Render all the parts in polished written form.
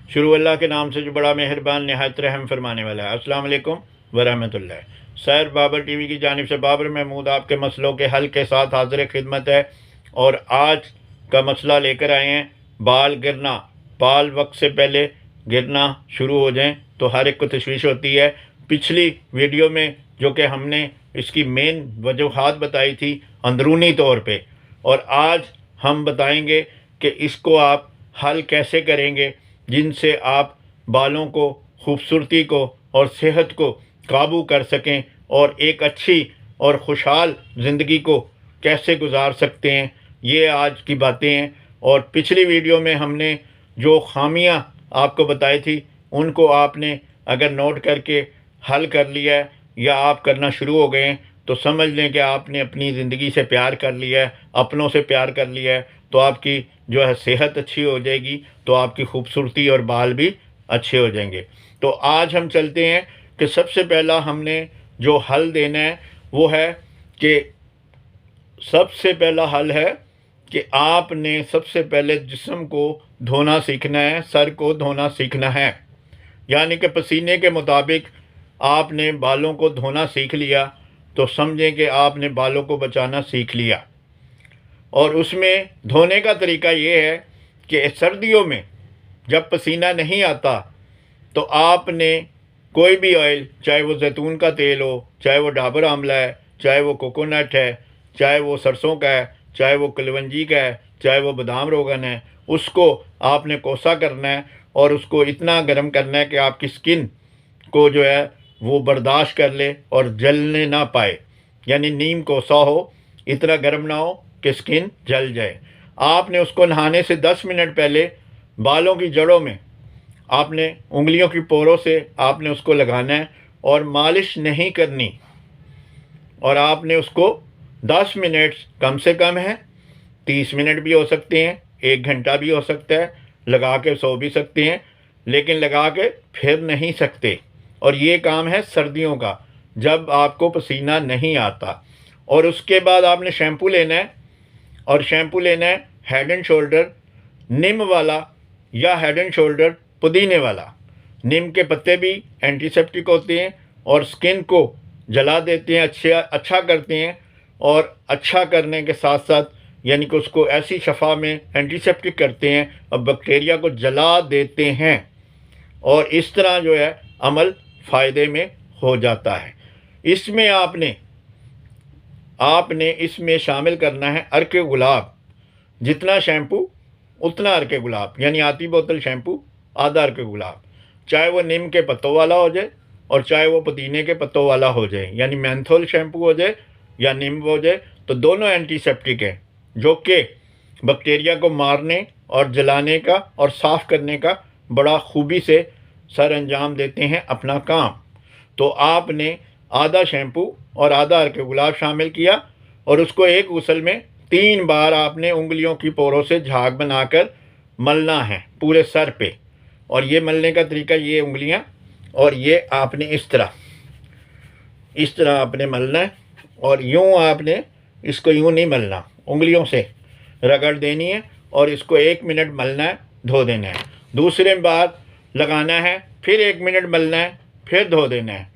शुरू अल्लाह के नाम से जो बड़ा मेहरबान नहायत रहम फरमाने वाला है। अस्सलाम वालेकुम वरहमतुल्लाह। सैर बाबर टीवी की जानिब से बाबर महमूद आपके मसलों के हल के साथ हाजिर खिदमत है। और आज का मसला लेकर आए हैं बाल गिरना। बाल वक्त से पहले गिरना शुरू हो जाएं तो हर एक को तशवीश होती है। पिछली वीडियो में जो कि हमने इसकी मेन वजूहात बताई थी अंदरूनी तौर पे, और आज हम बताएंगे कि इसको आप हल कैसे करेंगे जिनसे आप बालों को, खूबसूरती को और सेहत को काबू कर सकें और एक अच्छी और खुशहाल ज़िंदगी को कैसे गुजार सकते हैं। ये आज की बातें हैं। और पिछली वीडियो में हमने जो खामियां आपको बताई थी उनको आपने अगर नोट करके हल कर लिया है या आप करना शुरू हो गए हैं तो समझ लें कि आपने अपनी ज़िंदगी से प्यार कर लिया है, अपनों से प्यार कर लिया है। तो आपकी जो है सेहत अच्छी हो जाएगी, तो आपकी खूबसूरती और बाल भी अच्छे हो जाएंगे। तो आज हम चलते हैं कि सबसे पहला हमने जो हल देना है वो है कि सबसे पहला हल है कि आपने सबसे पहले जिस्म को धोना सीखना है, सर को धोना सीखना है। यानी कि पसीने के मुताबिक आपने बालों को धोना सीख लिया तो समझें कि आपने बालों को बचाना सीख लिया। और उसमें धोने का तरीका ये है कि सर्दियों में जब पसीना नहीं आता तो आपने कोई भी ऑयल, चाहे वो जैतून का तेल हो, चाहे वो डाबर आंवला है, चाहे वो कोकोनट है, चाहे वो सरसों का है, चाहे वो कलवंजी का है, चाहे वो बादाम रोगन है, उसको आपने कोसा करना है और उसको इतना गर्म करना है कि आपकी स्किन को जो है वो बर्दाश्त कर ले और जलने ना पाए। यानी नीम कोसा हो, इतना गर्म ना हो कि स्किन जल जाए। आपने उसको नहाने से 10 मिनट पहले बालों की जड़ों में आपने उंगलियों की पोरों से आपने उसको लगाना है और मालिश नहीं करनी। और आपने उसको 10 मिनट कम से कम है, 30 मिनट भी हो सकते हैं, 1 घंटा भी हो सकता है, लगा के सो भी सकते हैं, लेकिन लगा के फिर नहीं सकते। और ये काम है सर्दियों का, जब आपको पसीना नहीं आता। और उसके बाद आपने शैम्पू लेना है, और शैम्पू लेना है हेड एंड शोल्डर नीम वाला या हेड एंड शोल्डर पुदीने वाला। नीम के पत्ते भी एंटीसेप्टिक होते हैं और स्किन को जला देते हैं, अच्छा करते हैं। और अच्छा करने के साथ साथ यानी कि उसको ऐसी शफ़ा में एंटीसेप्टिक करते हैं और बैक्टीरिया को जला देते हैं। और इस तरह जो है अमल फ़ायदे में हो जाता है। इसमें आपने इसमें शामिल करना है अर्क गुलाब। जितना शैम्पू उतना अर्क गुलाब, यानी आधी बोतल शैम्पू आधा अर्क गुलाब। चाहे वो नीम के पत्तों वाला हो जाए और चाहे वो पुदीने के पत्तों वाला हो जाए, यानी मेंथोल शैम्पू हो जाए या नीम हो जाए, तो दोनों एंटीसेप्टिक हैं जो कि बैक्टीरिया को मारने और जलाने का और साफ़ करने का बड़ा खूबी से सर अंजाम देते हैं अपना काम। तो आपने आधा शैम्पू और आधा अर्क गुलाब शामिल किया और उसको एक गुसल में 3 बार आपने उंगलियों की पोरों से झाग बनाकर मलना है पूरे सर पे। और ये मलने का तरीका, ये उंगलियां और ये आपने इस तरह आपने मलना है। और यूँ आपने इसको यूँ नहीं मलना, उंगलियों से रगड़ देनी है और इसको 1 मिनट मलना है, धो देना है। दूसरे बार लगाना है, फिर 1 मिनट मलना है, फिर धो देना है।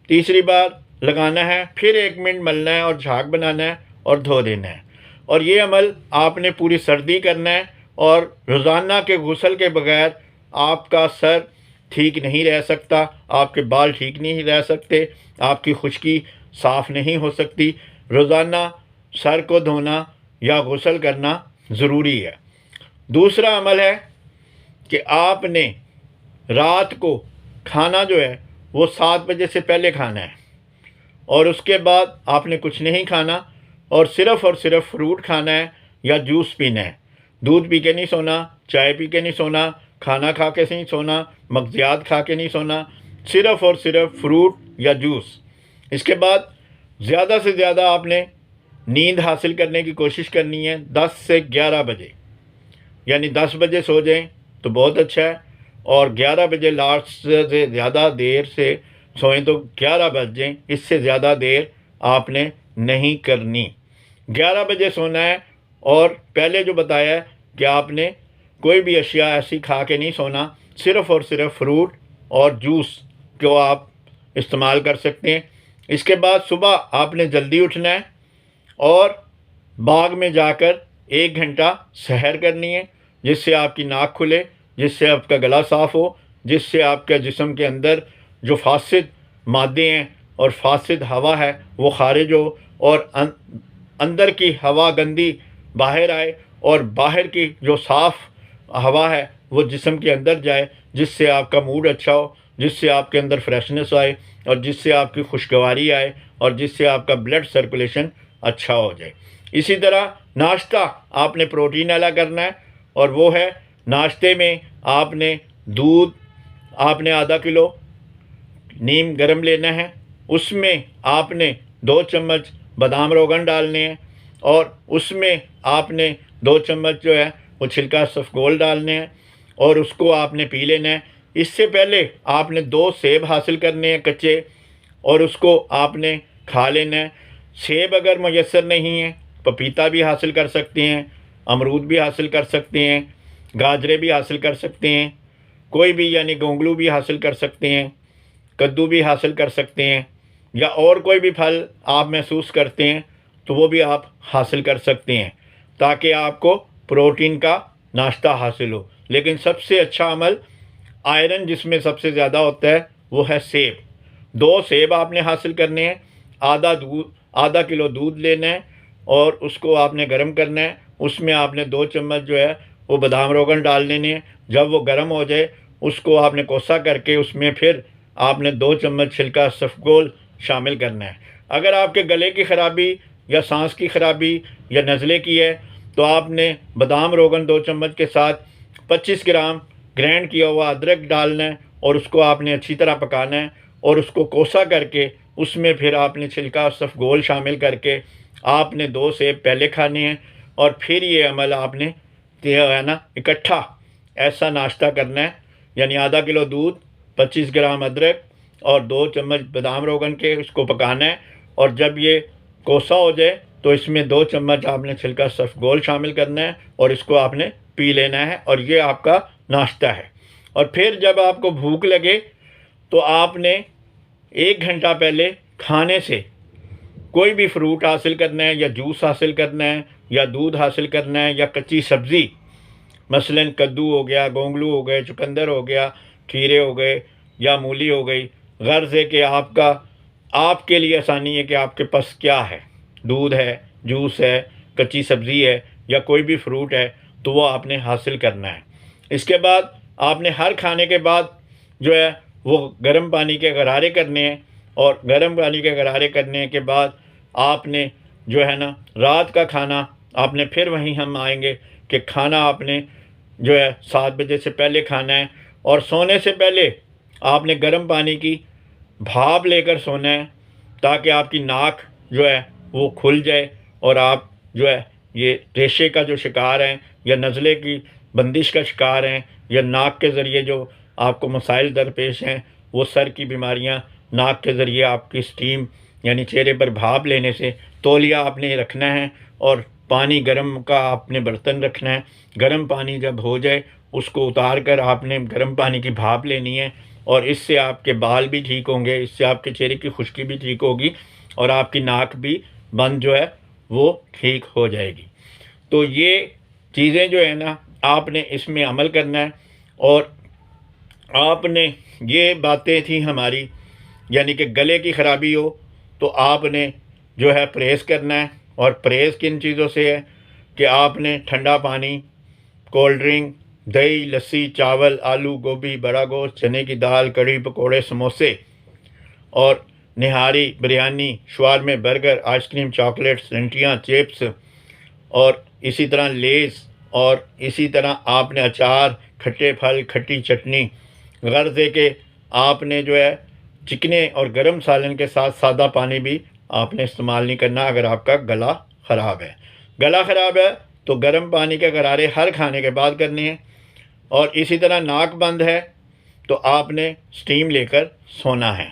तीसरी बार लगाना है, फिर 1 मिनट मलना है और झाग बनाना है और धो देना है। और ये अमल आपने पूरी सर्दी करना है। और रोज़ाना के गुसल के बगैर आपका सर ठीक नहीं रह सकता, आपके बाल ठीक नहीं रह सकते, आपकी खुश्की साफ़ नहीं हो सकती। रोज़ाना सर को धोना या गुसल करना ज़रूरी है। दूसरा अमल है कि आपने रात को खाना जो है वो 7 बजे से पहले खाना है और उसके बाद आपने कुछ नहीं खाना और सिर्फ़ फ्रूट खाना है या जूस पीना है। दूध पी के नहीं सोना, चाय पी के नहीं सोना, खाना खा के नहीं सोना, मगज़ियात खा के नहीं सोना, सिर्फ़ फ्रूट या जूस। इसके बाद ज़्यादा से ज़्यादा आपने नींद हासिल करने की कोशिश करनी है 10 से 11 बजे। यानी 10 बजे सो जाएं तो बहुत अच्छा है, और 11 बजे लास्ट से ज़्यादा देर से सोएं तो 11 बज जाएं, इससे ज़्यादा देर आपने नहीं करनी। 11 बजे सोना है। और पहले जो बताया है कि आपने कोई भी अशिया ऐसी खा के नहीं सोना, सिर्फ़ और सिर्फ फ्रूट और जूस जो आप इस्तेमाल कर सकते हैं। इसके बाद सुबह आपने जल्दी उठना है और बाग में जाकर 1 घंटा सैर करनी है, जिससे आपकी नाक खुले, जिससे आपका गला साफ़ हो, जिससे आपके जिस्म के अंदर जो फासिद मादे हैं और फासिद हवा है वो खारिज हो और अंदर की हवा गंदी बाहर आए और बाहर की जो साफ़ हवा है वो जिस्म के अंदर जाए, जिससे आपका मूड अच्छा हो, जिससे आपके अंदर फ्रेशनेस आए और जिससे आपकी खुशगवारी आए और जिससे आपका ब्लड सर्कुलेशन अच्छा हो जाए। इसी तरह नाश्ता आपने प्रोटीन वाला करना है और वो है, नाश्ते में आपने दूध आपने आधा किलो नीम गरम लेना है, उसमें आपने 2 चम्मच बादाम रोगन डालने हैं और उसमें आपने 2 चम्मच जो है वो छिलका सफ़गोल डालने हैं और उसको आपने पी लेना है। इससे पहले आपने 2 सेब हासिल करने हैं कच्चे और उसको आपने खा लेना है। सेब अगर मुयस्सर नहीं है, पपीता भी हासिल कर सकते हैं, अमरूद भी हासिल कर सकते हैं, गाजरे भी हासिल कर सकते हैं, कोई भी यानी गोंगलू भी हासिल कर सकते हैं, कद्दू भी हासिल कर सकते हैं, या और कोई भी फल आप महसूस करते हैं तो वो भी आप हासिल कर सकते हैं, ताकि आपको प्रोटीन का नाश्ता हासिल हो। लेकिन सबसे अच्छा अमल आयरन जिसमें सबसे ज़्यादा होता है वो है सेब। 2 सेब आपने हासिल करने हैं, आधा किलो दूध लेना है और उसको आपने गर्म करना है। उसमें आपने 2 चम्मच जो है वो बादाम रोगन डाल लेने हैं। जब वो गर्म हो जाए उसको आपने कोसा करके उसमें फिर आपने 2 चम्मच छिलका सफ़गोल शामिल करना है। अगर आपके गले की ख़राबी या सांस की ख़राबी या नज़ले की है तो आपने बादाम रोगन 2 चम्मच के साथ 25 ग्राम ग्राइंड किया हुआ अदरक डालना है और उसको आपने अच्छी तरह पकाना है और उसको कोसा करके उसमें फिर आपने छिलका सफ़गोल शामिल करके आपने 2 सेब पहले खाने हैं और फिर ये अमल आपने है ना इकट्ठा ऐसा नाश्ता करना है। यानी आधा किलो दूध, 25 ग्राम अदरक और 2 चम्मच बादाम रोगन के उसको पकाना है और जब ये कोसा हो जाए तो इसमें 2 चम्मच आपने छिलका सफ़गोल शामिल करना है और इसको आपने पी लेना है और ये आपका नाश्ता है। और फिर जब आपको भूख लगे तो आपने 1 घंटा पहले खाने से कोई भी फ्रूट हासिल करना है या जूस हासिल करना है या दूध हासिल करना है या कच्ची सब्ज़ी, मसलन कद्दू हो गया, गोंगलू हो गए, चुकंदर हो गया, खीरे हो गए या मूली हो गई। गर्ज़ है कि आपके लिए आसानी है कि आपके पास क्या है, दूध है, जूस है, कच्ची सब्ज़ी है या कोई भी फ्रूट है, तो वो आपने हासिल करना है। इसके बाद आपने हर खाने के बाद जो है वो गर्म पानी के गरारे करने हैं और गर्म पानी के गरारे करने के बाद आपने जो है ना रात का खाना आपने फिर वहीं हम आएंगे कि खाना आपने जो है 7 बजे से पहले खाना है और सोने से पहले आपने गर्म पानी की भाप लेकर सोना है, ताकि आपकी नाक जो है वो खुल जाए और आप जो है ये रेशे का जो शिकार हैं या नज़ले की बंदिश का शिकार हैं या नाक के ज़रिए जो आपको मसाइल दरपेश हैं, वो सर की बीमारियां नाक के ज़रिए आपकी स्टीम यानी चेहरे पर भाप लेने से, तौलिया आपने रखना है और पानी गर्म का आपने बर्तन रखना है। गर्म पानी जब हो जाए उसको उतार कर आपने गर्म पानी की भाप लेनी है और इससे आपके बाल भी ठीक होंगे, इससे आपके चेहरे की खुश्की भी ठीक होगी और आपकी नाक भी बंद जो है वो ठीक हो जाएगी। तो ये चीज़ें जो है ना आपने इसमें अमल करना है और आपने ये बातें थी हमारी, यानी कि गले की ख़राबी हो तो आपने जो है परहेज़ करना है। और परहेज़ किन चीज़ों से है कि आपने ठंडा पानी, कोल्ड ड्रिंक, दही, लस्सी, चावल, आलू, गोभी, बड़ा गोश्त, चने की दाल, कढ़ी, पकोड़े, समोसे और निहारी, बिरयानी, शवारमे, बर्गर, आइसक्रीम, चॉकलेट्स, रंटियाँ, चिप्स और इसी तरह लेस और इसी तरह आपने अचार, खट्टे फल, खट्टी चटनी, गर्ज़ है कि आपने जो है चिकने और गर्म सालन के साथ सादा पानी भी आपने इस्तेमाल नहीं करना अगर आपका गला ख़राब है। गला ख़राब है तो गर्म पानी के गरारे हर खाने के बाद करने हैं और इसी तरह नाक बंद है तो आपने स्टीम लेकर सोना है।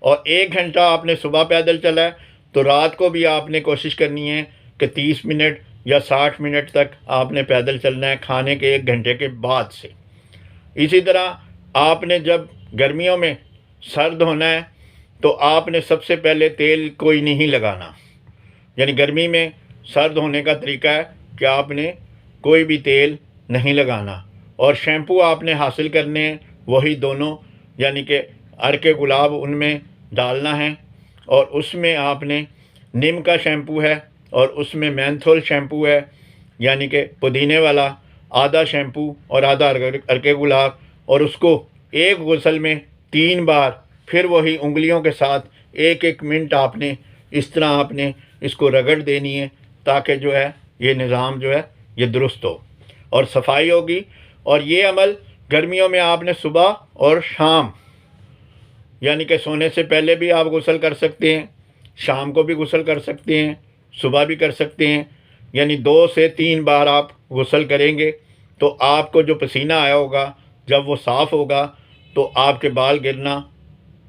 और 1 घंटा आपने सुबह पैदल चला है तो रात को भी आपने कोशिश करनी है कि 30 मिनट या 60 मिनट तक आपने पैदल चलना है खाने के 1 घंटे के बाद से। इसी तरह आपने जब गर्मियों में सर्द होना है तो आपने सबसे पहले तेल कोई नहीं लगाना, यानी गर्मी में सर्द होने का तरीका है कि आपने कोई भी तेल नहीं लगाना और शैम्पू आपने हासिल करने हैं वही दोनों, यानी कि अर्के गुलाब उनमें डालना है और उसमें आपने नीम का शैम्पू है और उसमें मेंथोल शैम्पू है, यानी कि पुदीने वाला, आधा शैम्पू और आधा अर्के गुलाब, और उसको एक गुसल में 3 बार फिर वही उंगलियों के साथ 1-1 मिनट आपने इस तरह आपने इसको रगड़ देनी है ताकि जो है ये निज़ाम जो है ये दुरुस्त हो और सफाई होगी। और ये अमल गर्मियों में आपने सुबह और शाम, यानी कि सोने से पहले भी आप गुस्ल कर सकते हैं, शाम को भी गुस्ल कर सकते हैं, सुबह भी कर सकते हैं, यानी 2 से 3 बार आप गुस्ल करेंगे तो आपको जो पसीना आया होगा जब वो साफ़ होगा तो आपके बाल गिरना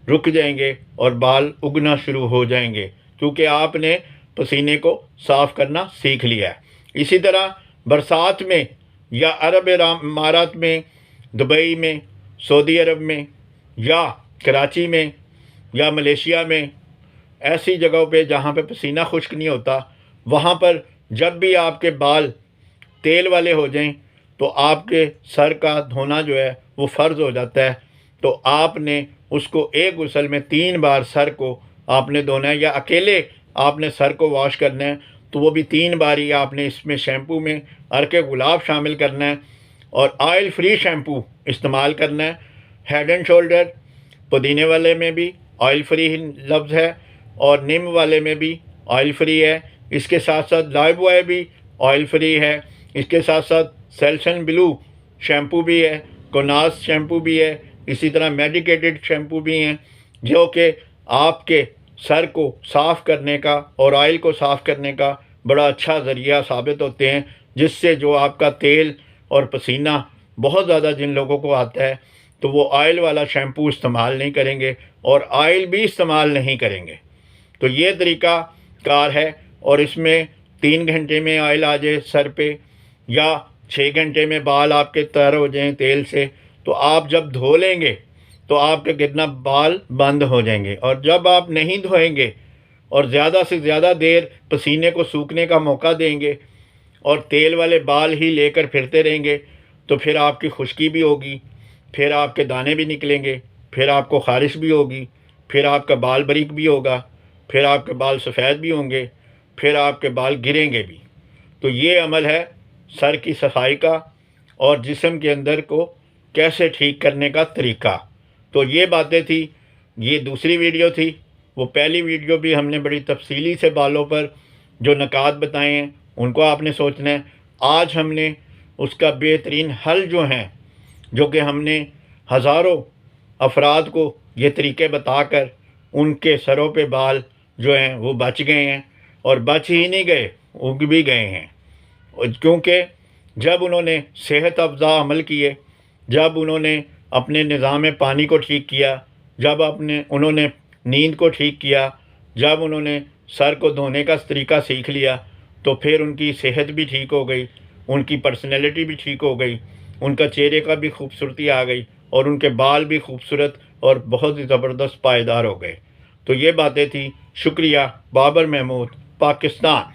रुक जाएंगे और बाल उगना शुरू हो जाएंगे, क्योंकि आपने पसीने को साफ़ करना सीख लिया है। इसी तरह बरसात में या अरब इमारात में, दुबई में, सऊदी अरब में या कराची में या मलेशिया में, ऐसी जगहों पे जहाँ पे पसीना खुश्क नहीं होता, वहाँ पर जब भी आपके बाल तेल वाले हो जाएं तो आपके सर का धोना जो है वो फ़र्ज़ हो जाता है। तो आपने उसको एक गुस्ल में 3 बार सर को आपने धोना है, या अकेले आपने सर को वॉश करना है तो वो भी 3 बार ही आपने इसमें शैम्पू में अर्के गुलाब शामिल करना है और ऑयल फ्री शैम्पू इस्तेमाल करना है। हेड एंड शोल्डर पुदीने वाले में भी ऑयल फ्री लफ्ज़ है और नीम वाले में भी ऑयल फ्री है। इसके साथ साथ लाइफ बॉय भी ऑयल फ्री है। इसके साथ साथ सेल्सन ब्लू शैम्पू भी है, कोनास शैम्पू भी है, इसी तरह मेडिकेटेड शैम्पू भी हैं जो कि आपके सर को साफ़ करने का और ऑयल को साफ़ करने का बड़ा अच्छा ज़रिया साबित होते हैं, जिससे जो आपका तेल और पसीना बहुत ज़्यादा जिन लोगों को आता है तो वो ऑयल वाला शैम्पू इस्तेमाल नहीं करेंगे और ऑयल भी इस्तेमाल नहीं करेंगे। तो ये तरीका कार है और इसमें 3 घंटे में ऑयल आ जाए सर पे या 6 घंटे में बाल आपके तर हो जाएं तेल से, तो आप जब धो लेंगे तो आपके गिरना बाल बंद हो जाएंगे। और जब आप नहीं धोएंगे और ज़्यादा से ज़्यादा देर पसीने को सूखने का मौका देंगे और तेल वाले बाल ही लेकर फिरते रहेंगे तो फिर आपकी खुश्की भी होगी, फिर आपके दाने भी निकलेंगे, फिर आपको ख़ारिश भी होगी, फिर आपका बाल बारीक भी होगा, फिर आपके बाल सफ़ेद भी होंगे, फिर आपके बाल गिरेंगे भी। तो ये अमल है सर की सफाई का और जिस्म के अंदर को कैसे ठीक करने का तरीका। तो ये बातें थी, ये दूसरी वीडियो थी। वो पहली वीडियो भी हमने बड़ी तफसीली से बालों पर जो नकात बताए हैं उनको आपने सोचना है। आज हमने उसका बेहतरीन हल जो हैं, जो कि हमने हज़ारों अफराद को ये तरीके बताकर उनके सरों पे बाल जो हैं वो बच गए हैं और बच ही नहीं गए, उग भी गए हैं। क्योंकि जब उन्होंने सेहत अफ़ज़ा अमल किए, जब उन्होंने अपने निज़ाम पानी को ठीक किया, जब उन्होंने नींद को ठीक किया, जब उन्होंने सर को धोने का तरीका सीख लिया, तो फिर उनकी सेहत भी ठीक हो गई, उनकी पर्सनैलिटी भी ठीक हो गई, उनका चेहरे का भी खूबसूरती आ गई और उनके बाल भी खूबसूरत और बहुत ही ज़बरदस्त पायदार हो गए। तो ये बातें थी। शुक्रिया। बाबर महमूद, पाकिस्तान।